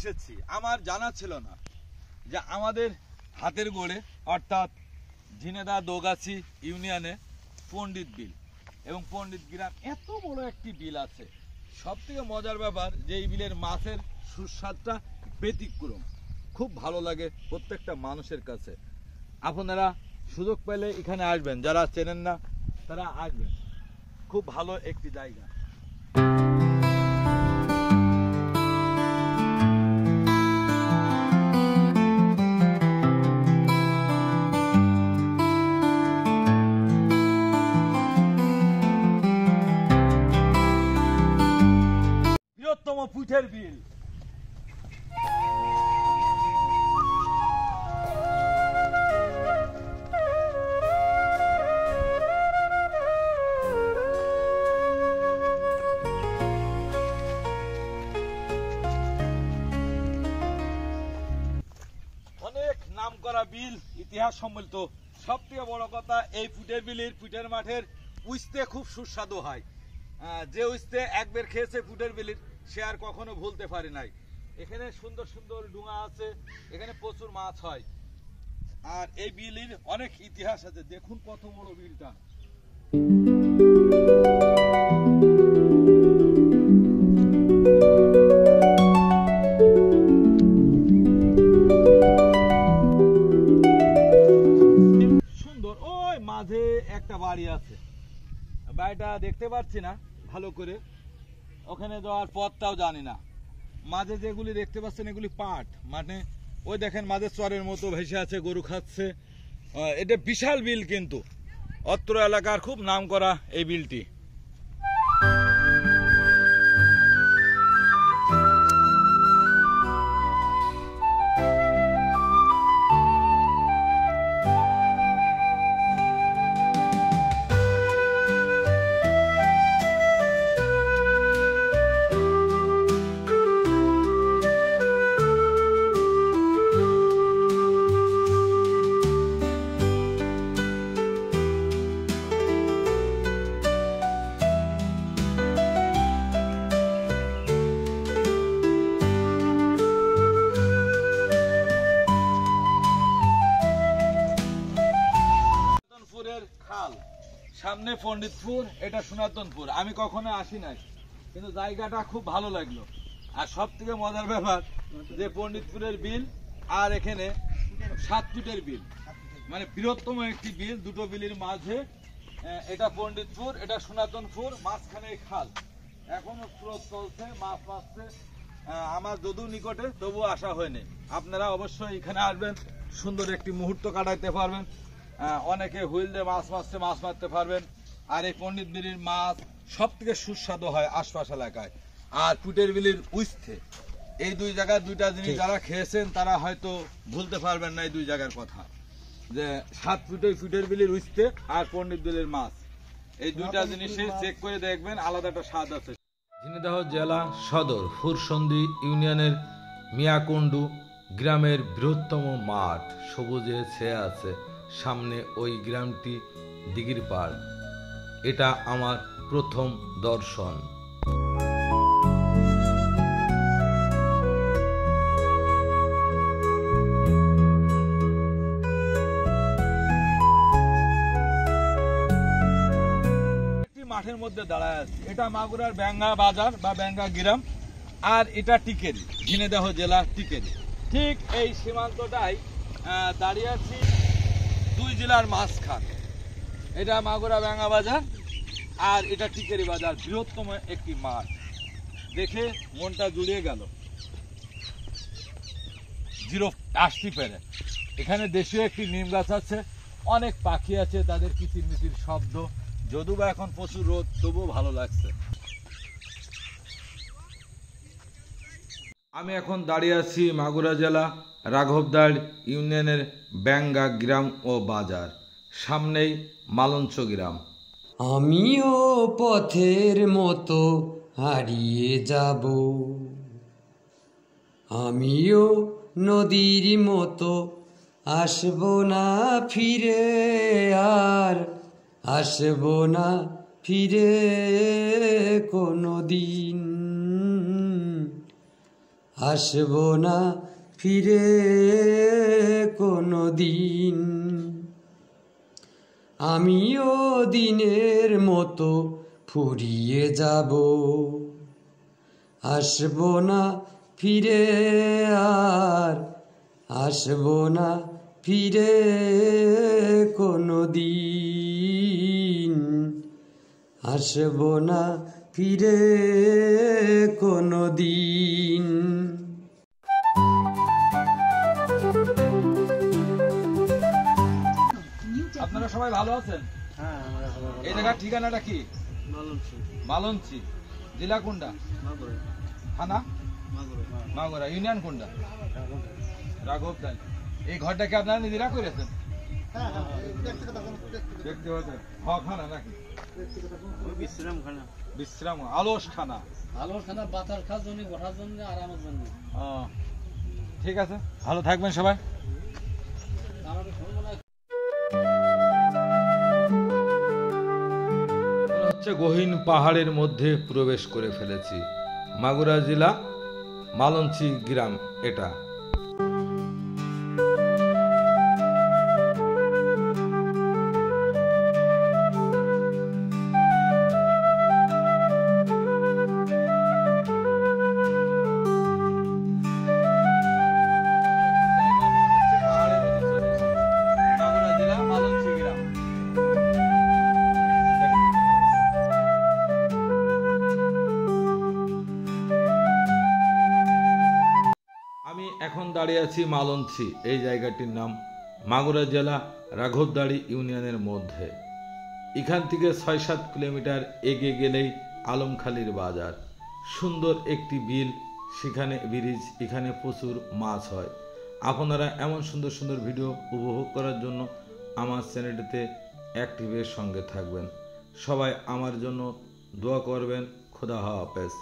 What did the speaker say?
এসেছি, আমার জানা ছিল না যে আমাদের হাতের গোড়ে অর্থাৎ ঝিনেদা দোগাছি ইউনিয়নে পণ্ডিত বিল এবং পণ্ডিত গ্রাম এত বড় একটি বিল আছে। সব থেকে মজার ব্যাপার যে এই বিলের মাছের সুস্বাদটা ব্যতিক্রম, খুব ভালো লাগে প্রত্যেকটা মানুষের কাছে। আপনারা সুযোগ পেলে এখানে আসবেন, যারা চেনেন না তারা আসবেন, খুব ভালো একটি জায়গা। বৃহত্তম পুঁঠের বিল। অনেক নাম করা বিল, ইতিহাস সম্মিলিত। সব থেকে বড় কথা, এই পুঁটের বিলের পুঁটের মাঠের উইস্তে খুব সুস্বাদু হয়। যে উইস্তে একবার খেয়েছে পুঁটের বিলির, সে আর কখনো ভুলতে পারে নাই। এখানে সুন্দর সুন্দর ডুঙা আছে, এখানে প্রচুর মাছ হয়। আর এই বিলের অনেক ইতিহাস আছে, দেখুন কত বড় বিলটা। সুন্দর। ওই মাঝে একটা বাড়ি আছে, বাড়িটা দেখতে পাচ্ছি না ভালো করে, ওখানে যাওয়ার পথটাও জানি না। মাঝে যেগুলি দেখতে পাচ্ছেন এগুলি পাট, মানে ওই দেখেন মাঝে চরের মতো ভেসে আছে, গরু খাচ্ছে। এটা বিশাল বিল, কিন্তু অত্র এলাকার খুব নাম করা এই বিলটি। খাল সামনে পণ্ডিতপুর, এটা সনাতনপুর। আমি কখনো আসি নাই, কিন্তু জায়গাটা খুব ভালো লাগলো। আর সব থেকে মজার ব্যাপার যে পণ্ডিতপুরের বিল আর এখানে 7 ফিটের বিল, মানে বৃহত্তম একটি বিল, দুটো বিলের মাঝে। এটা পণ্ডিতপুর, এটা সনাতনপুর, মাঝখানে খাল। এখনো স্রোত চলছে, মাছ মারছে। আমার যদু নিকটে, তবুও আসা হয়নি। আপনারা অবশ্যই এখানে আসবেন, সুন্দর একটি মুহূর্ত কাটাইতে পারবেন। অনেকে হুইল দিয়ে মাছ মারছে, মাছ মারতে পারবেন। আর এই পণ্ডিত বিলির মাছ সব থেকে সুস্বাদু হয় আশপাশ এলাকায়। আর পুঁটের বিলির উইস্তে, এই দুই জায়গার দুইটা জিনিস যারা খেয়েছেন তারা হয়তো ভুলতে পারবেন না এই দুই জায়গার কথা। যে 7 ফুটের বিলির উইস্তে আর পণ্ডিত বিলির মাছ, এই দুইটা জিনিসে চেক করে দেখবেন, আলাদা একটা স্বাদ আছে। ঝিনাইদহ জেলা সদর ফুরসন্দি ইউনিয়নের মিয়াকুণ্ডু গ্রামের বৃহত্তম মাঠ, সবুজে ছেয়ে আছে। সামনে ওই গ্রামটি দিঘির পাড়। এটা আমার প্রথম দর্শন। মাঠের মধ্যে দাঁড়ায় আছে, এটা মাগুরার ব্যাঙ্গা বাজার বা ব্যাঙ্গা গ্রাম, আর এটা টিকেরি, ঝিনাইদহ জেলা টিকেরি। ঠিক এই সীমান্তটাই দাঁড়িয়ে আছি, দুই জেলার মাঝখান। এটা মাগুরা ব্যাঙ্গা বাজার আর এটা টিকেরি বাজার, বৃহত্তম একটি মাঠ। দেখে মনটা জুড়িয়ে গেল। জিরো আসতে পেরে। এখানে দেশীয় একটি নিম গাছ আছে, অনেক পাখি আছে, তাদের কিচিরমিচির শব্দ। যদিও বা এখন প্রচুর রোদ, তবুও ভালো লাগছে। আমি এখন দাঁড়িয়ে আছি মাগুরা জেলা রাঘবদাড় ইউনিয়নের ব্যাঙ্গা গ্রাম ও বাজার, সামনেই মালঞ্চ গ্রাম। আমিও পথের মতো হারিয়ে যাব, আমিও নদীর মতো আসব না ফিরে, আর আসব না ফিরে কোনো দিন। আসবো না ফিরে কোনো দিন। আমিও দিনের মতো ফুরিয়ে যাব, আসবো না ফিরে আর আসবো না ফিরে কোনো দিন, আসবো না ফিরে কোনো দিন। আপনারা সবাই ভালো আছেন? এই জায়গার ঠিকানাটা কি? মালঞ্চি। জেলা কোনটা? থানা মাগুরা। ইউনিয়ন কোনটা? রাঘবদাই। এই ঘরটা কি আপনারা নিজেরা করেছেন? ব্যক্তিগত খানা নাকি? বিশ্রাম আলস খানা। বাতাস খাওয়ার জন্য, বসার জন্য, আরামের জন্য। ঠিক আছে, ভালো থাকবেন সবাই। গহীন পাহাড়ের মধ্যে প্রবেশ করে ফেলেছি। মাগুরা জেলা মালঞ্চি গ্রাম এটা। আমি এখন দাঁড়িয়ে আছি মালঞ্চি। এই জায়গাটির নাম মাগুরা জেলা রাঘবদাড়ি ইউনিয়নের মধ্যে। এখান থেকে ৬-৭ কিলোমিটার এগিয়ে গেলেই আলমখালির বাজার। সুন্দর একটি বিল, সেখানে ব্রিজ, এখানে প্রচুর মাছ হয়। আপনারা এমন সুন্দর সুন্দর ভিডিও উপভোগ করার জন্য আমার চ্যানেলটিতে অ্যাক্টিভের সঙ্গে থাকবেন। সবাই আমার জন্য দোয়া করবেন। খোদা হাফেজ।